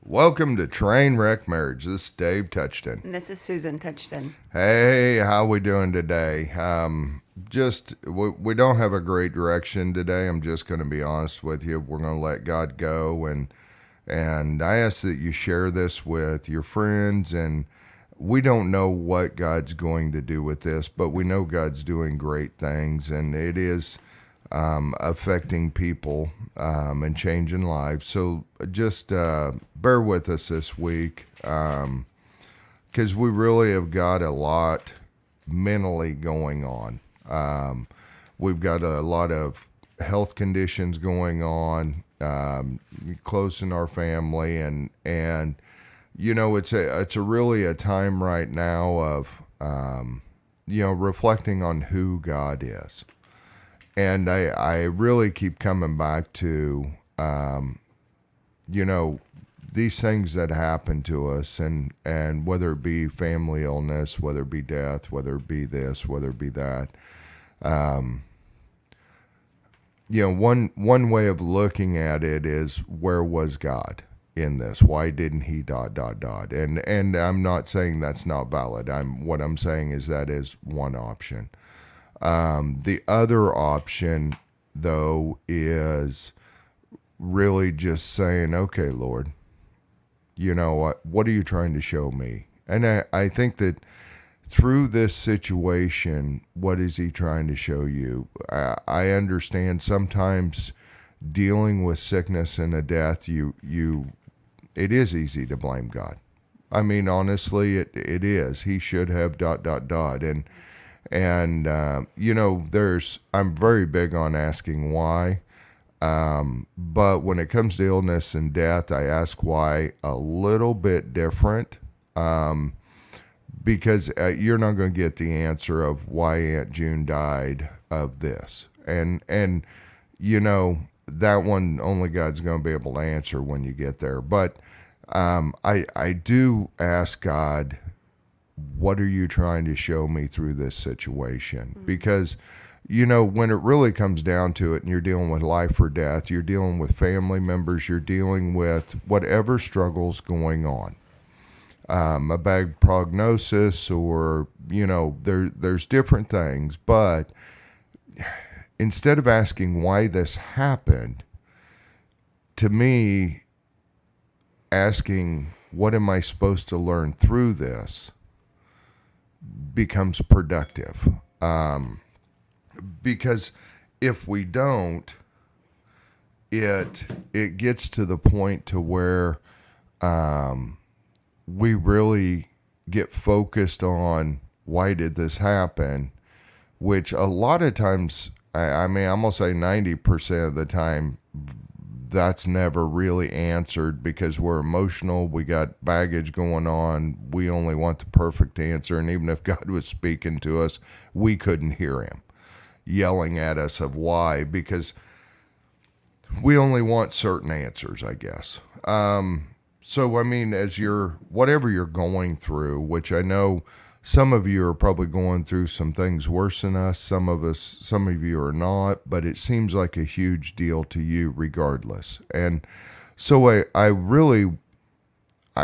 Welcome to Trainwreck Marriage. This is Dave Touchton. And this is Susan Touchton. Hey, how we doing today? We don't have a great direction today. I'm just going to be honest with you. We're going to let God go, and I ask that you share this with your friends. And we don't know what God's going to do with this, but we know God's doing great things, and it is affecting people and changing lives. So just bear with us this week because we really have got a lot mentally going on. We've got a lot of health conditions going on close in our family, and you know it's a really a time right now of reflecting on who God is. And I really keep coming back to, these things that happen to us, and whether it be family illness, whether it be death, whether it be this, whether it be that. One way of looking at it is, where was God in this? Why didn't he ... And I'm not saying that's not valid. What I'm saying is that is one option. The other option, though, is really just saying, okay, Lord, you know what are you trying to show me? And I think that through this situation, what is he trying to show you? I understand sometimes dealing with sickness and a death, it is easy to blame God. I mean, honestly, it is. He should have ... And I'm very big on asking why. But when it comes to illness and death, I ask why a little bit different. Because you're not going to get the answer of why Aunt June died of this. And that one only God's going to be able to answer when you get there. But I do ask God, what are you trying to show me through this situation? Mm-hmm. Because, when it really comes down to it and you're dealing with life or death, you're dealing with family members, you're dealing with whatever struggle's going on. A bad prognosis or, there's different things. But instead of asking why this happened, to me, asking what am I supposed to learn through this becomes productive. Because if we don't, it gets to the point to where we really get focused on why did this happen, which a lot of times, I'm going to say 90% of the time, that's never really answered because we're emotional. We got baggage going on. We only want the perfect answer. And even if God was speaking to us, we couldn't hear him yelling at us of why, because we only want certain answers, I guess. So, I mean, whatever you're going through, which I know some of you are probably going through some things worse than us. Some of you are not, but it seems like a huge deal to you regardless. And so I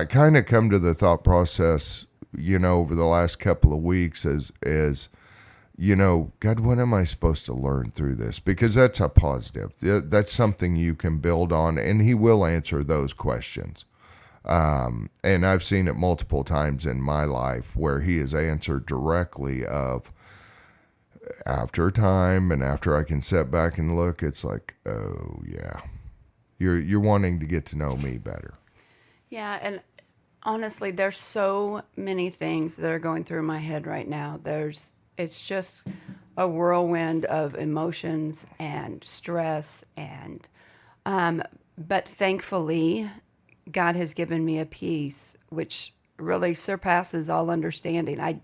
kind of come to the thought process, over the last couple of weeks as God, what am I supposed to learn through this? Because that's a positive. That's something you can build on, and he will answer those questions. And I've seen it multiple times in my life where he has answered directly of after time, and after I can sit back and look, it's like, oh yeah, you're wanting to get to know me better. Yeah, and honestly, there's so many things that are going through my head right now. It's just a whirlwind of emotions and stress, and but thankfully, God has given me a peace which really surpasses all understanding.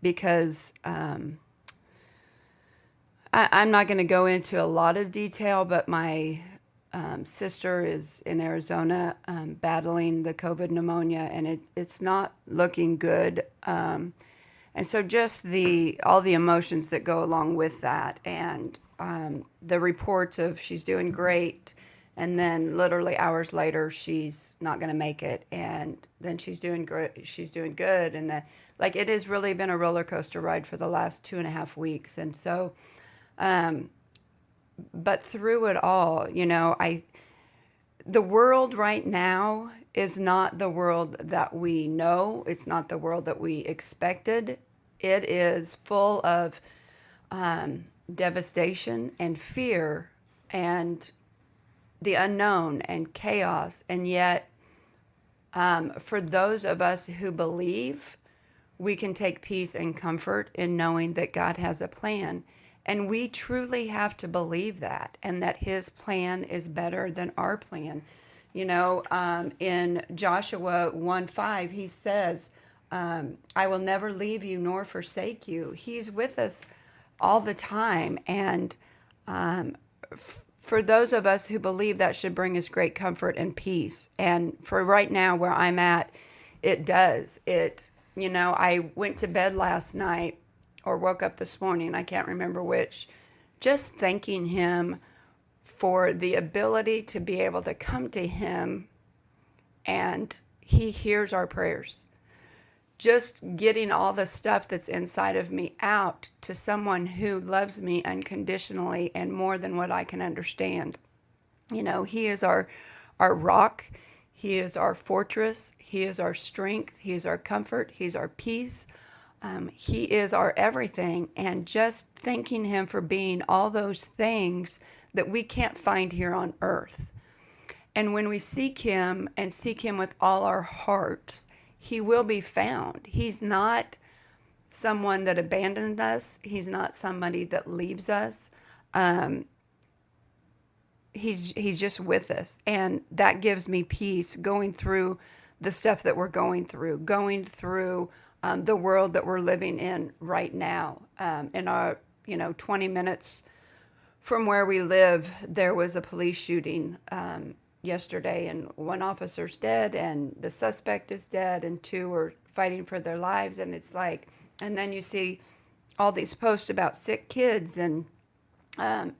Because I'm not going to go into a lot of detail, but my sister is in Arizona battling the COVID pneumonia, and it's not looking good. And so just all the emotions that go along with that, and the reports of she's doing great, and then literally hours later she's not going to make it, and then she's doing good. She's doing good, and that like it has really been a roller coaster ride for the last 2.5 weeks, and so, but through it all, the world right now is not the world that we know. It's not the world that we expected. It is full of devastation and fear and the unknown and chaos. And yet, for those of us who believe, we can take peace and comfort in knowing that God has a plan. And we truly have to believe that, and that his plan is better than our plan. In Joshua 1:5, he says, I will never leave you nor forsake you. He's with us all the time. And for those of us who believe, that should bring us great comfort and peace. And for right now where I'm at, it does. I went to bed last night or woke up this morning, I can't remember which, just thanking him for the ability to be able to come to him, and he hears our prayers. Just getting all the stuff that's inside of me out to someone who loves me unconditionally and more than what I can understand. He is our rock. He is our fortress. He is our strength. He is our comfort. He's our peace. He is our everything. And just thanking him for being all those things that we can't find here on earth. And when we seek him and seek him with all our hearts, he will be found. He's not someone that abandoned us. He's not somebody that leaves us. He's just with us. And that gives me peace going through the stuff that we're going through the world that we're living in right now. In our, 20 minutes from where we live, there was a police shooting yesterday, and one officer's dead, and the suspect is dead, and two are fighting for their lives. And it's like, and then you see all these posts about sick kids and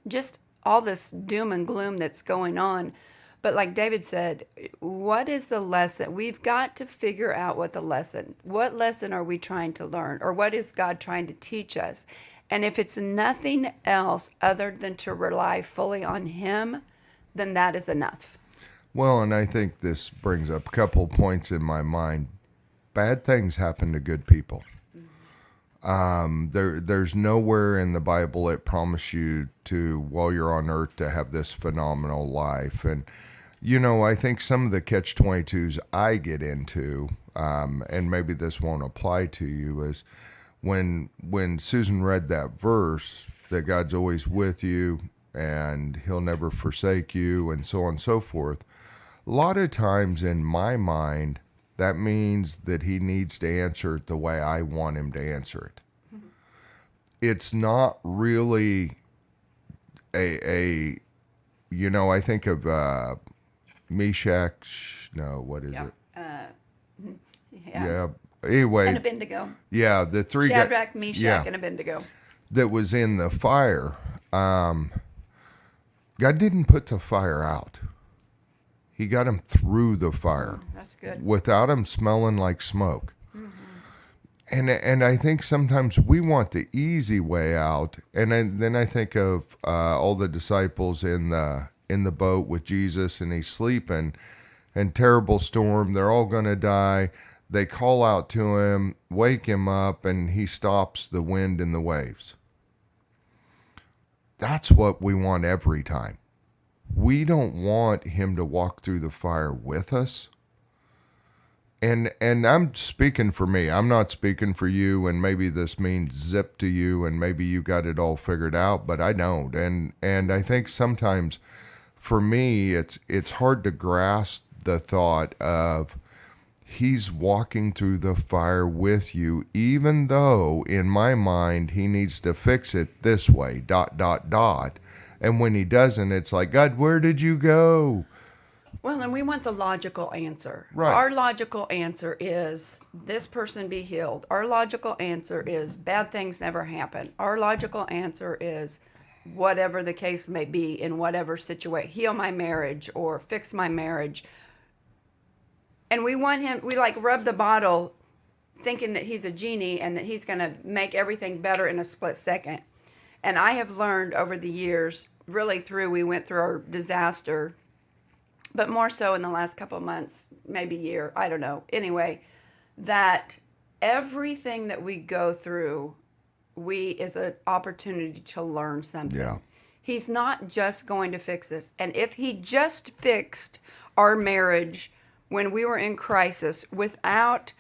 just all this doom and gloom that's going on. But like David said, what is the lesson? We've got to figure out what lesson are we trying to learn, or what is God trying to teach us? And if it's nothing else other than to rely fully on him, then that is enough. Well, and I think this brings up a couple points in my mind. Bad things happen to good people. There's nowhere in the Bible it promises you to, while you're on earth, to have this phenomenal life. And, I think some of the catch-22s I get into, and maybe this won't apply to you, is when Susan read that verse, that God's always with you and he'll never forsake you, and so on and so forth. A lot of times in my mind, that means that he needs to answer it the way I want him to answer it. Mm-hmm. It's not really I think of Meshach, what is it? Yeah. Anyway. And Abednego. Yeah, the three Shadrach, Meshach, and Abednego. That was in the fire. God didn't put the fire out. He got him through the fire. That's good. Without him smelling like smoke. Mm-hmm. And I think sometimes we want the easy way out. And then I think of all the disciples in the boat with Jesus, and he's sleeping, and terrible storm. They're all going to die. They call out to him, wake him up, and he stops the wind and the waves. That's what we want every time. We don't want him to walk through the fire with us. And I'm speaking for me. I'm not speaking for you, and maybe this means zip to you, and maybe you got it all figured out, but I don't. And I think sometimes for me, it's hard to grasp the thought of he's walking through the fire with you, even though in my mind he needs to fix it this way, ... And when he doesn't, it's like, God, where did you go? Well, and we want the logical answer. Right. Our logical answer is this person be healed. Our logical answer is bad things never happen. Our logical answer is whatever the case may be in whatever situation, heal my marriage or fix my marriage. And we want him, we like rub the bottle thinking that he's a genie and that he's going to make everything better in a split second. And I have learned over the years, really we went through our disaster, but more so in the last couple of months, maybe year, I don't know. Anyway, that everything that we go through, is an opportunity to learn something. Yeah. He's not just going to fix us. And if he just fixed our marriage when we were in crisis without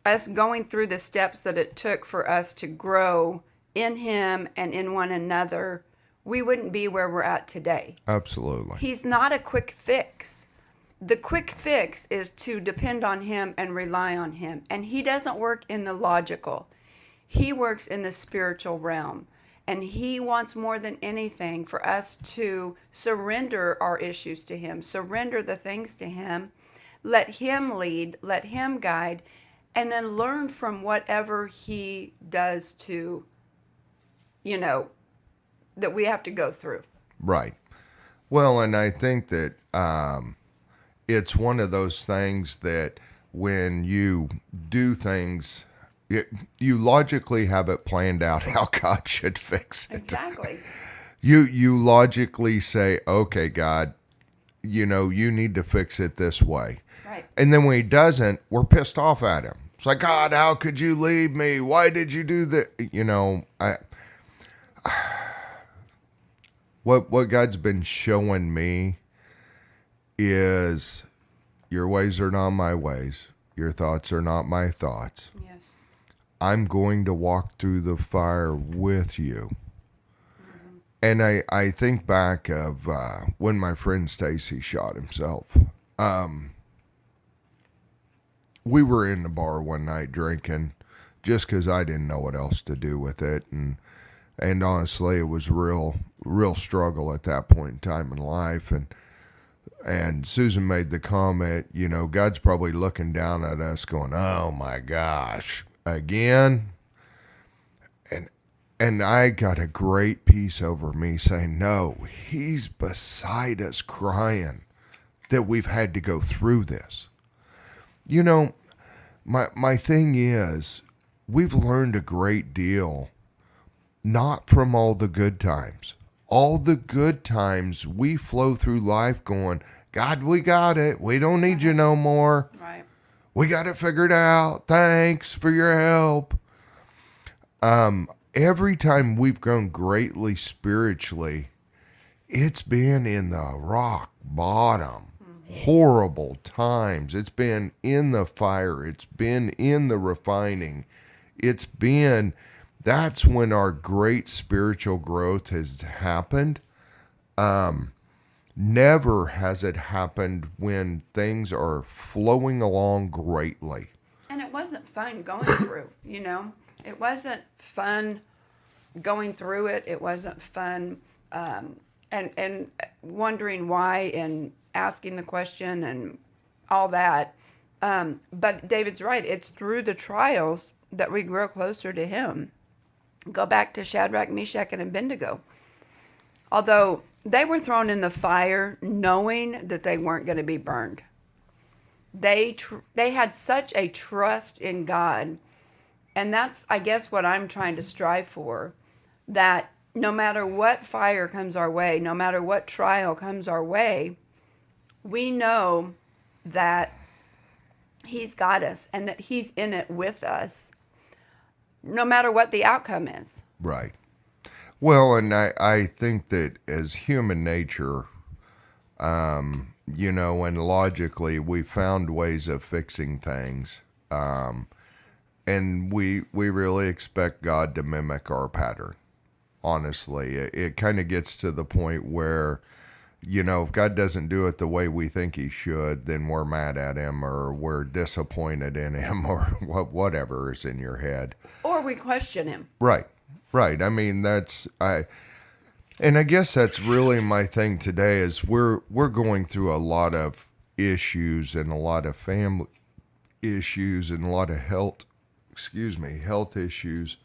us going through the steps that it took for us to grow in him and in one another, we wouldn't be where we're at today. Absolutely. He's not a quick fix. The quick fix is to depend on him and rely on him. And he doesn't work in the logical. He works in the spiritual realm. And he wants more than anything for us to surrender our issues to him, surrender the things to him, let him lead, let him guide, and then learn from whatever he does to, that we have to go through. Right. Well, and I think that it's one of those things that when you do things, you logically have it planned out how God should fix it. Exactly. You logically say, okay, God, you need to fix it this way. Right. And then when he doesn't, we're pissed off at him. It's like, God, how could you leave me? Why did you do that? What God's been showing me is your ways are not my ways. Your thoughts are not my thoughts. Yes. I'm going to walk through the fire with you. Mm-hmm. And I think back of when my friend Stacy shot himself. We were in the bar one night drinking just because I didn't know what else to do with it. And honestly, it was real struggle at that point in time in life. And Susan made the comment, God's probably looking down at us going, oh my gosh, again? And I got a great peace over me saying, no, he's beside us crying that we've had to go through this. My thing is, we've learned a great deal, not from all the good times. All the good times we flow through life going, God, we got it. We don't need you no more. Right. We got it figured out. Thanks for your help. Every time we've grown greatly spiritually, it's been in the rock bottom, horrible times. It's been in the fire. It's been in the refining. That's when our great spiritual growth has happened. Never has it happened when things are flowing along greatly. And it wasn't fun going through, It wasn't fun going through it. It wasn't fun and wondering why and asking the question and all that. But David's right. It's through the trials that we grow closer to him. Go back to Shadrach, Meshach, and Abednego. Although they were thrown in the fire knowing that they weren't going to be burned. They had such a trust in God. And that's, I guess, what I'm trying to strive for. That no matter what fire comes our way, no matter what trial comes our way, we know that he's got us and that he's in it with us, no matter what the outcome is. Right. Well, and I think that as human nature, and logically, we found ways of fixing things. And we really expect God to mimic our pattern. Honestly, it kind of gets to the point where, if God doesn't do it the way we think he should, then we're mad at him or we're disappointed in him or whatever is in your head. Or we question him. Right. I mean, I guess that's really my thing today is we're going through a lot of issues and a lot of family issues and a lot of health issues.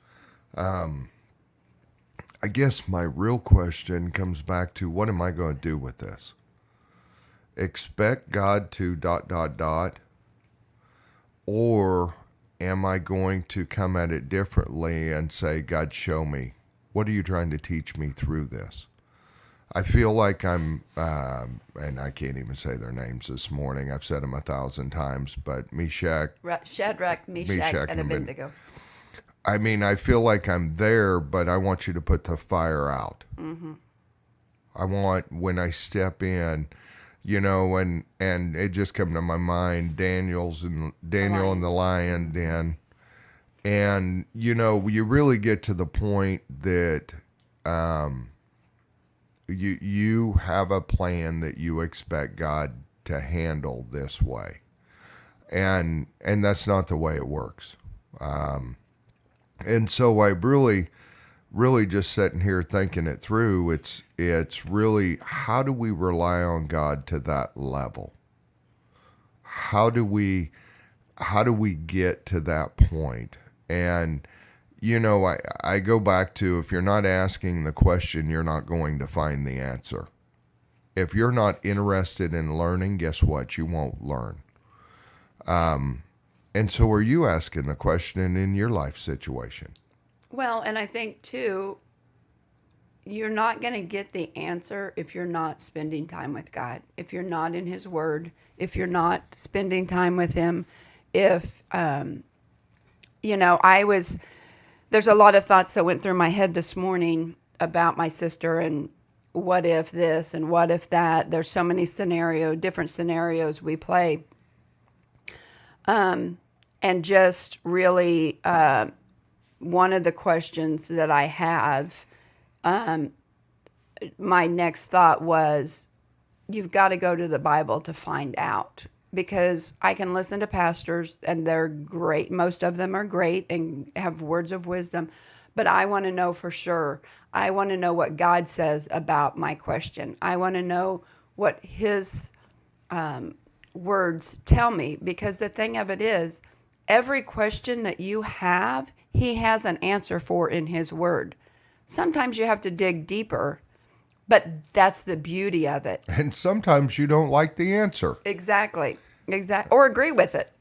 I guess my real question comes back to, what am I going to do with this? Expect God to ... or am I going to come at it differently and say, God, show me. What are you trying to teach me through this? I feel like I'm, and I can't even say their names this morning. I've said them 1,000 times, but Shadrach, Meshach, and Abednego. I mean, I feel like I'm there, but I want you to put the fire out. Mm-hmm. I want, when I step in, and it just come to my mind, Daniel and the lion den. And, you really get to the point that you have a plan that you expect God to handle this way. And that's not the way it works. And so I really just sitting here thinking it through. It's really, how do we rely on God to that level? How do we get to that point? And I go back to, if you're not asking the question, you're not going to find the answer. If you're not interested in learning, guess what? You won't learn. And so are you asking the question in your life situation? Well, and I think too, you're not going to get the answer if you're not spending time with God, if you're not in His Word, if you're not spending time with Him, if, there's a lot of thoughts that went through my head this morning about my sister and what if this and what if that. There's so many different scenarios we play. And just really, one of the questions that I have, my next thought was, you've got to go to the Bible to find out, because I can listen to pastors and they're great. Most of them are great and have words of wisdom, but I want to know for sure. I want to know what God says about my question. I want to know what His words tell me, because the thing of it is, every question that you have, He has an answer for in His Word. Sometimes you have to dig deeper, but that's the beauty of it. And sometimes you don't like the answer. Exactly. Or agree with it.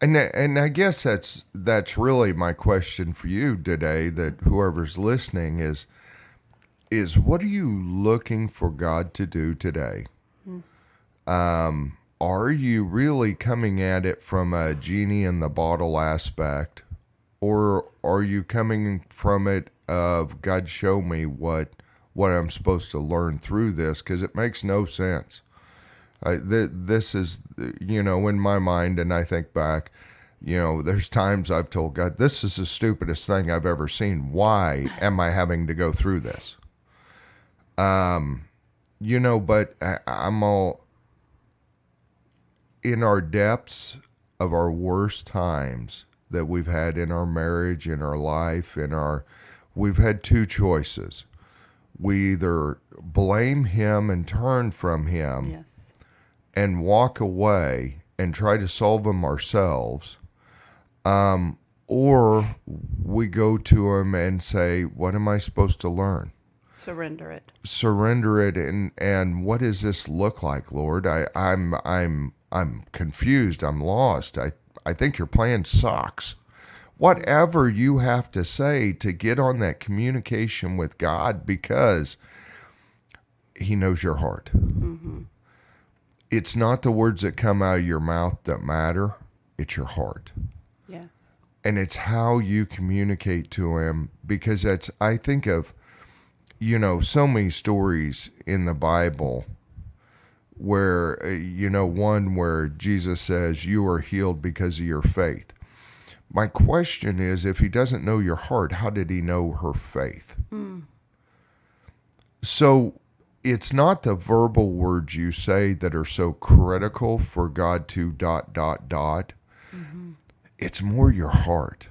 And I guess that's really my question for you today, that whoever's listening is what are you looking for God to do today? Are you really coming at it from a genie in the bottle aspect, or are you coming from it of, God, show me what I'm supposed to learn through this? Because it makes no sense. This is, in my mind, and I think back, there's times I've told God, this is the stupidest thing I've ever seen. Why am I having to go through this? But I'm all, in our depths of our worst times that we've had in our marriage, in our life, we've had two choices. We either blame Him and turn from Him, Yes, and walk away and try to solve them ourselves, or we go to Him and say, what am I supposed to learn? surrender it. And what does this look like, Lord? I'm confused. I'm lost. I think your plan sucks. Whatever you have to say to get on that communication with God, because He knows your heart. Mm-hmm. It's not the words that come out of your mouth that matter. It's your heart. Yes. And it's how you communicate to Him, because I think of, so many stories in the Bible where, one where Jesus says, you are healed because of your faith. My question is, if He doesn't know your heart, how did He know her faith? So it's not the verbal words you say that are so critical for God to ... Mm-hmm. It's more your heart.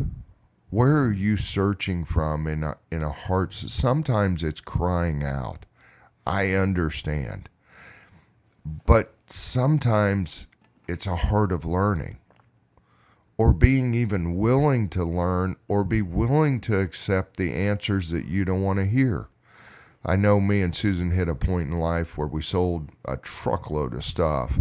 Where are you searching from in a heart? Sometimes it's crying out. I understand. But sometimes it's a heart of learning. or being even willing to learn or be willing to accept the answers that you don't want to hear. I know me and Susan hit a point in life where we sold a truckload of stuff.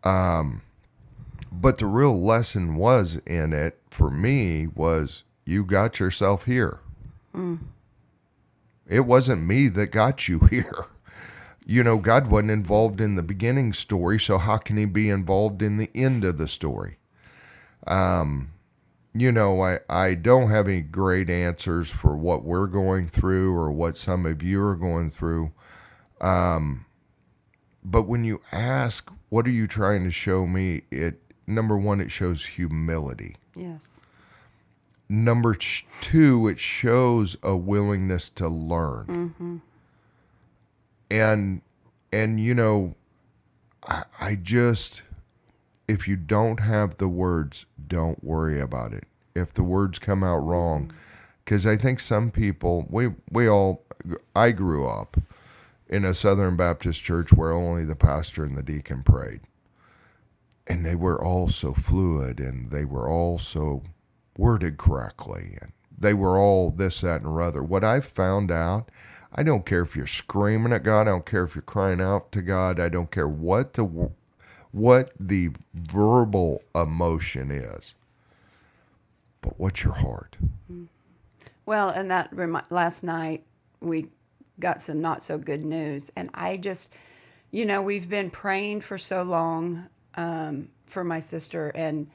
But the real lesson was in it for me was you got yourself here. It wasn't me that got you here. You know, God wasn't involved in the beginning story, so how can he be involved in the end of the story? You know, I don't have any great answers for what we're going through or what some of you are going through. But when you ask, what are you trying to show me? Number one, it shows humility. Yes. Number two, it shows a willingness to learn. Mm-hmm. And you know, I just, if you don't have the words, don't worry about it. If the words come out wrong, because I think some people, I grew up in a Southern Baptist church where only the pastor and the deacon prayed. And they were all so fluid and they were all so worded correctly. And they were all this, that, and other. What I found out, I don't care if you're screaming at God. I don't care if you're crying out to God. I don't care what the verbal emotion is. But what's your heart? Well, and that last night we got some not so good news. And I just, you know, we've been praying for so long for my sister, and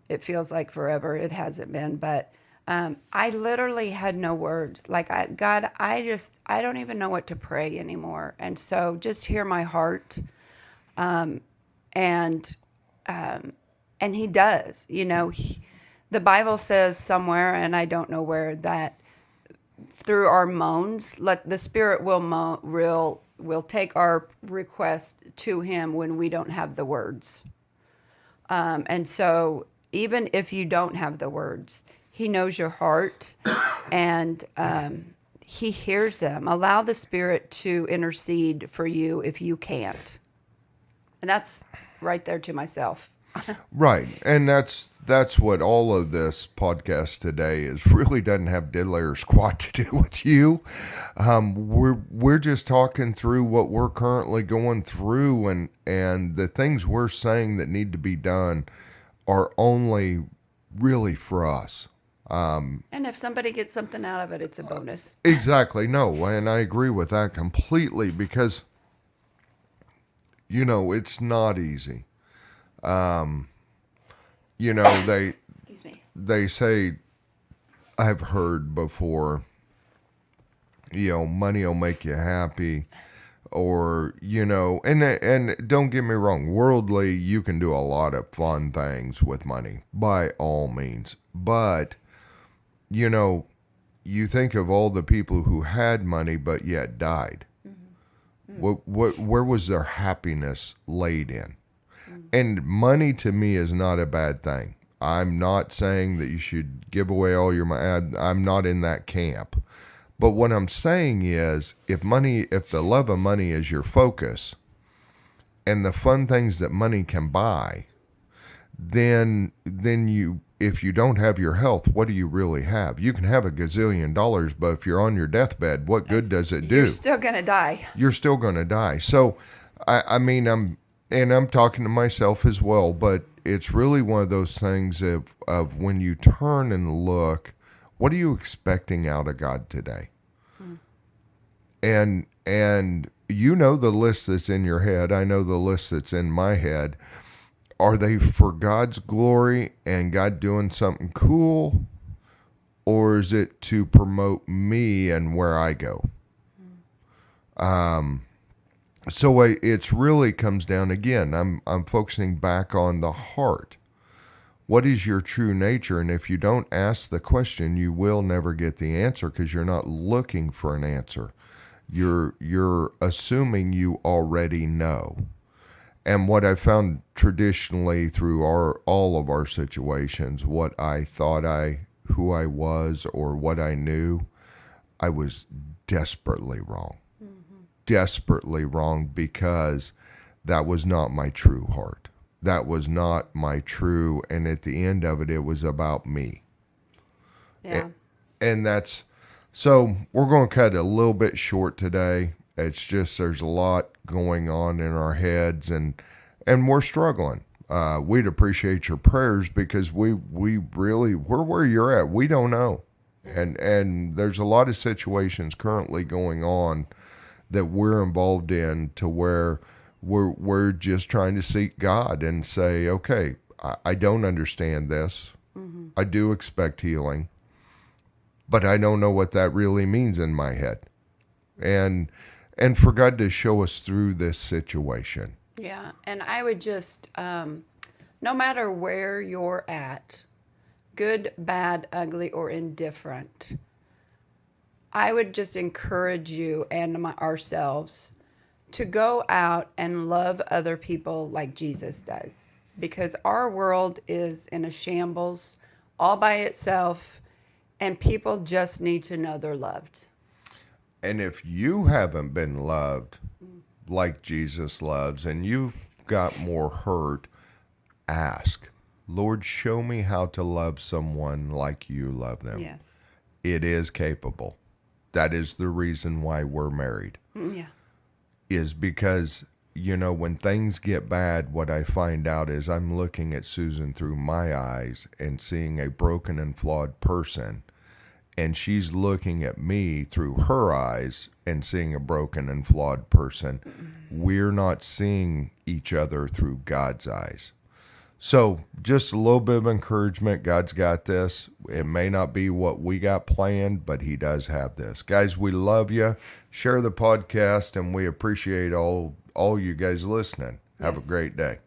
it feels like forever. It hasn't been, but I literally had no words. Like, God, I don't even know what to pray anymore. And so just hear my heart. And he does, you know, the Bible says somewhere, and I don't know where, that through our moans, the Spirit will take our request to him when we don't have the words. And so even if you don't have the words, he knows your heart, and he hears them. Allow the Spirit to intercede for you if you can't. And that's right there to myself. Right. And that's what all of this podcast today is. Really doesn't have diddly or squat to do with you. We're just talking through what we're currently going through, and the things we're saying that need to be done are only really for us. And if somebody gets something out of it, it's a bonus. Exactly. No, and I agree with that completely, because you know, it's not easy. You know, Excuse me. they say, I've heard before, you know, money will make you happy, or, you know, and don't get me wrong, worldly, you can do a lot of fun things with money, by all means. But, you know, you think of all the people who had money but yet died. Where was their happiness laid in? And money to me is not a bad thing. I'm not saying that you should give away all your money. I'm not in that camp. But what I'm saying is, if the love of money is your focus and the fun things that money can buy, then if you don't have your health, what do you really have? You can have a gazillion dollars, but if you're on your deathbed, what good does it do? You're still going to die. You're still going to die. So, I mean, I'm talking to myself as well, but it's really one of those things of when you turn and look, what are you expecting out of God today? And you know the list that's in your head. I know the list that's in my head. Are they for God's glory and God doing something cool? Or is it to promote me and where I go? So it's really comes down again. I'm focusing back on the heart. What is your true nature? And if you don't ask the question, you will never get the answer, because you're not looking for an answer. You're assuming you already know. And what I found traditionally through all of our situations, what I thought who I was or what I knew, I was desperately wrong. Desperately wrong, because that was not my true heart. that was not my true. And at the end of it, it was about me. Yeah. And that's so we're going to cut it a little bit short today. It's just there's a lot going on in our heads, and we're struggling. We'd appreciate your prayers because we really we're where you're at. We don't know, and there's a lot of situations currently going on that we're involved in to where we're just trying to seek God and say, okay, I don't understand this. I do expect healing, but I don't know what that really means in my head. And for God to show us through this situation. Yeah. And I would just, no matter where you're at, good, bad, ugly, or indifferent, I would just encourage you and ourselves to go out and love other people like Jesus does. Because our world is in a shambles all by itself, and people just need to know they're loved. And if you haven't been loved like Jesus loves and you've got more hurt, ask, Lord, show me how to love someone like you love them. Yes. It is capable. That is the reason why we're married. Yeah. Is because, when things get bad, what I find out is I'm looking at Susan through my eyes and seeing a broken and flawed person. And she's looking at me through her eyes and seeing a broken and flawed person. We're not seeing each other through God's eyes. So just a little bit of encouragement. God's got this. It may not be what we got planned, but he does have this. Guys, we love you. Share the podcast, and we appreciate all you guys listening. Have a great day.